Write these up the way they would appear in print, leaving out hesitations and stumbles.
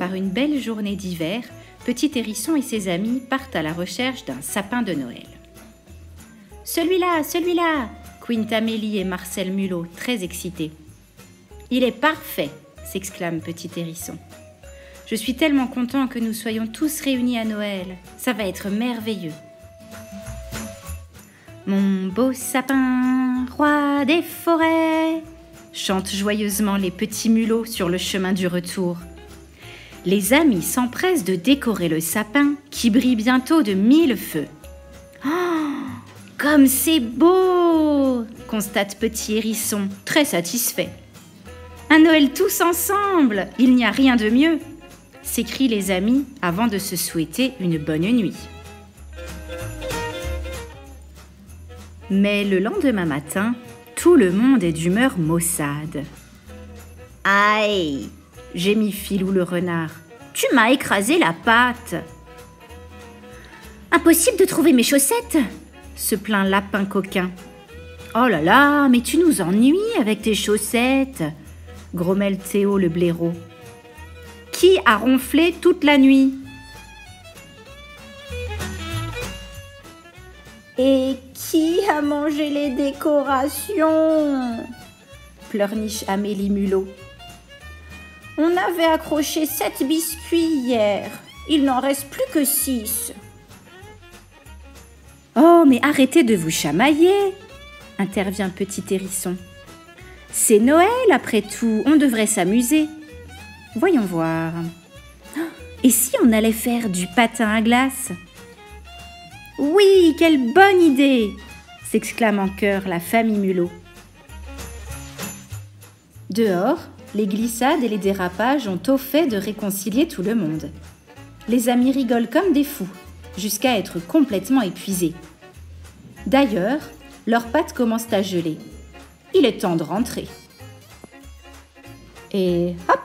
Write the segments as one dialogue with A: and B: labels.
A: par une belle journée d'hiver, Petit Hérisson et ses amis partent à la recherche d'un sapin de Noël. « Celui-là, celui-là !» couinent Amélie et Marcel Mulot, très excités. « Il est parfait !» s'exclame Petit Hérisson. « Je suis tellement content que nous soyons tous réunis à Noël. Ça va être merveilleux. » « Mon beau sapin, roi des forêts !» chantent joyeusement les petits mulots sur le chemin du retour. Les amis s'empressent de décorer le sapin qui brille bientôt de 1000 feux. « Oh, comme c'est beau !» constate Petit Hérisson, très satisfait. « Un Noël tous ensemble, il n'y a rien de mieux !» s'écrient les amis avant de se souhaiter une bonne nuit. Mais le lendemain matin, tout le monde est d'humeur maussade. « Aïe !» gémit Filou le renard. « Tu m'as écrasé la patte !»« Impossible de trouver mes chaussettes !» se plaint Lapin Coquin. « Oh là là, mais tu nous ennuies avec tes chaussettes !» grommelle Théo le blaireau. « Qui a ronflé toute la nuit ?» Et qui a mangé les décorations ? Pleurniche Amélie Mulot. On avait accroché 7 biscuits hier. Il n'en reste plus que 6. Oh, mais arrêtez de vous chamailler, intervient Petit Hérisson. C'est Noël après tout, on devrait s'amuser. Voyons voir. Et si on allait faire du patin à glace ? Oui, quelle bonne idée ! S'exclame en chœur la famille Mulot. Dehors, les glissades et les dérapages ont au fait de réconcilier tout le monde. Les amis rigolent comme des fous, jusqu'à être complètement épuisés. D'ailleurs, leurs pattes commencent à geler. Il est temps de rentrer. Et hop,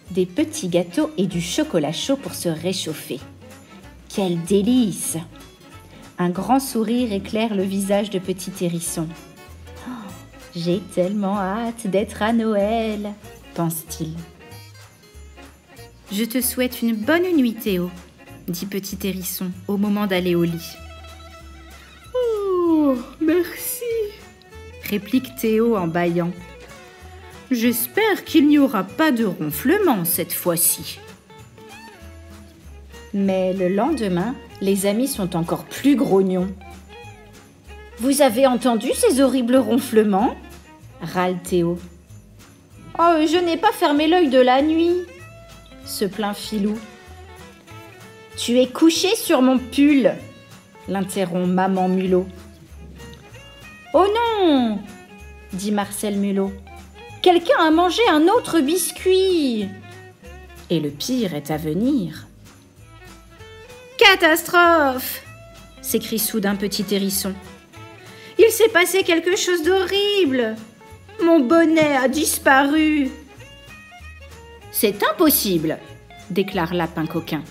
A: des petits gâteaux et du chocolat chaud pour se réchauffer. Quel délice ! Un grand sourire éclaire le visage de Petit Hérisson. Oh, j'ai tellement hâte d'être à Noël, pense-t-il. Je te souhaite une bonne nuit, Théo, dit Petit Hérisson au moment d'aller au lit. Oh, merci, réplique Théo en bâillant. J'espère qu'il n'y aura pas de ronflement cette fois-ci. Mais le lendemain, les amis sont encore plus grognons. « Vous avez entendu ces horribles ronflements ?» râle Théo. « Oh, je n'ai pas fermé l'œil de la nuit !» se plaint Filou. « Tu es couché sur mon pull !» l'interrompt Maman Mulot. « Oh non !» dit Marcel Mulot. « Quelqu'un a mangé un autre biscuit !» Et le pire est à venir. Catastrophe ! S'écrie soudain Petit Hérisson. Il s'est passé quelque chose d'horrible. Mon bonnet a disparu. C'est impossible, déclare Lapin Coquin.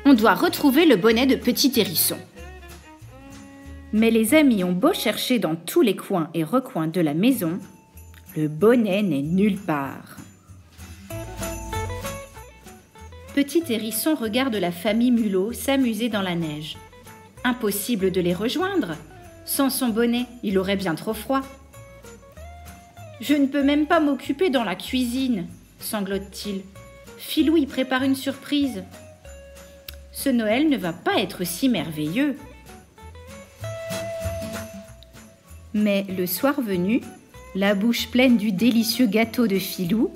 A: On doit retrouver le bonnet de Petit Hérisson. Mais les amis ont beau chercher dans tous les coins et recoins de la maison, le bonnet n'est nulle part. Petit Hérisson regarde la famille Mulot s'amuser dans la neige. Impossible de les rejoindre. Sans son bonnet, il aurait bien trop froid. Je ne peux même pas m'occuper dans la cuisine, sanglote-t-il. Filou y prépare une surprise. Ce Noël ne va pas être si merveilleux. Mais le soir venu, la bouche pleine du délicieux gâteau de Filou,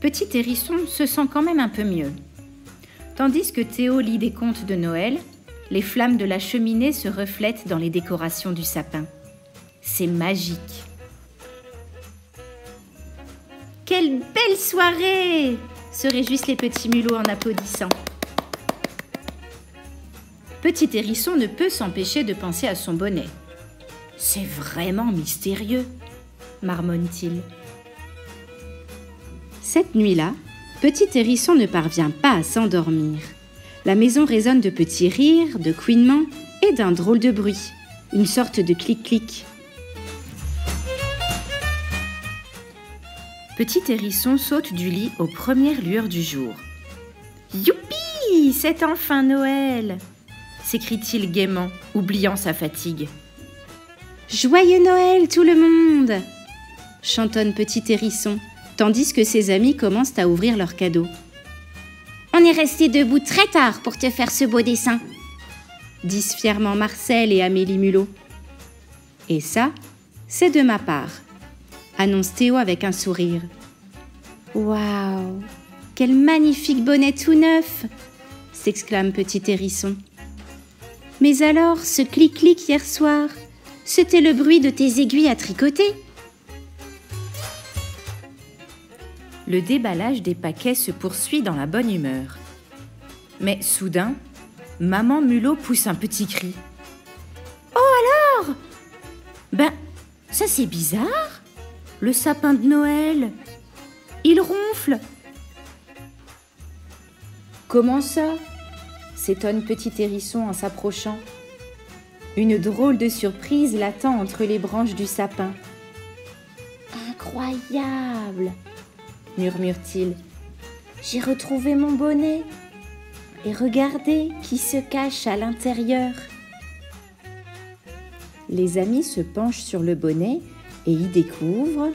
A: Petit Hérisson se sent quand même un peu mieux. Tandis que Théo lit des contes de Noël, les flammes de la cheminée se reflètent dans les décorations du sapin. C'est magique. Quelle belle soirée! Se réjouissent les petits mulots en applaudissant. Petit Hérisson ne peut s'empêcher de penser à son bonnet. C'est vraiment mystérieux, marmonne-t-il. Cette nuit-là, Petit Hérisson ne parvient pas à s'endormir. La maison résonne de petits rires, de couinements et d'un drôle de bruit, une sorte de clic-clic. Petit Hérisson saute du lit aux premières lueurs du jour. Youpi, c'est enfin Noël! S'écrie-t-il gaiement, oubliant sa fatigue. Joyeux Noël tout le monde! Chantonne Petit Hérisson, tandis que ses amis commencent à ouvrir leurs cadeaux. On est restés debout très tard pour te faire ce beau dessin, disent fièrement Marcel et Amélie Mulot. Et ça, c'est de ma part, annonce Théo avec un sourire. Waouh, quel magnifique bonnet tout neuf! S'exclame Petit Hérisson. Mais alors, ce clic-clic hier soir, c'était le bruit de tes aiguilles à tricoter. Le déballage des paquets se poursuit dans la bonne humeur. Mais soudain, Maman Mulot pousse un petit cri. Oh alors? Ben, ça c'est bizarre. Le sapin de Noël, il ronfle. Comment ça? S'étonne Petit Hérisson en s'approchant. Une drôle de surprise l'attend entre les branches du sapin. Incroyable! Murmure-t-il. J'ai retrouvé mon bonnet. Et regardez qui se cache à l'intérieur. Les amis se penchent sur le bonnet et y découvrent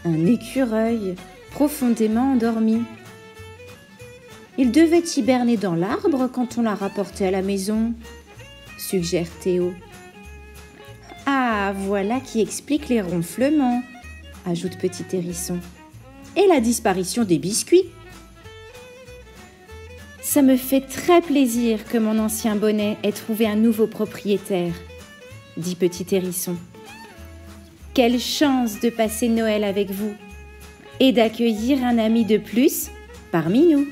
A: un écureuil profondément endormi. Il devait hiberner dans l'arbre quand on l'a rapporté à la maison, suggère Théo. Ah, voilà qui explique les ronflements, ajoute Petit Hérisson. Et la disparition des biscuits. Ça me fait très plaisir que mon ancien bonnet ait trouvé un nouveau propriétaire, dit Petit Hérisson. Quelle chance de passer Noël avec vous et d'accueillir un ami de plus parmi nous.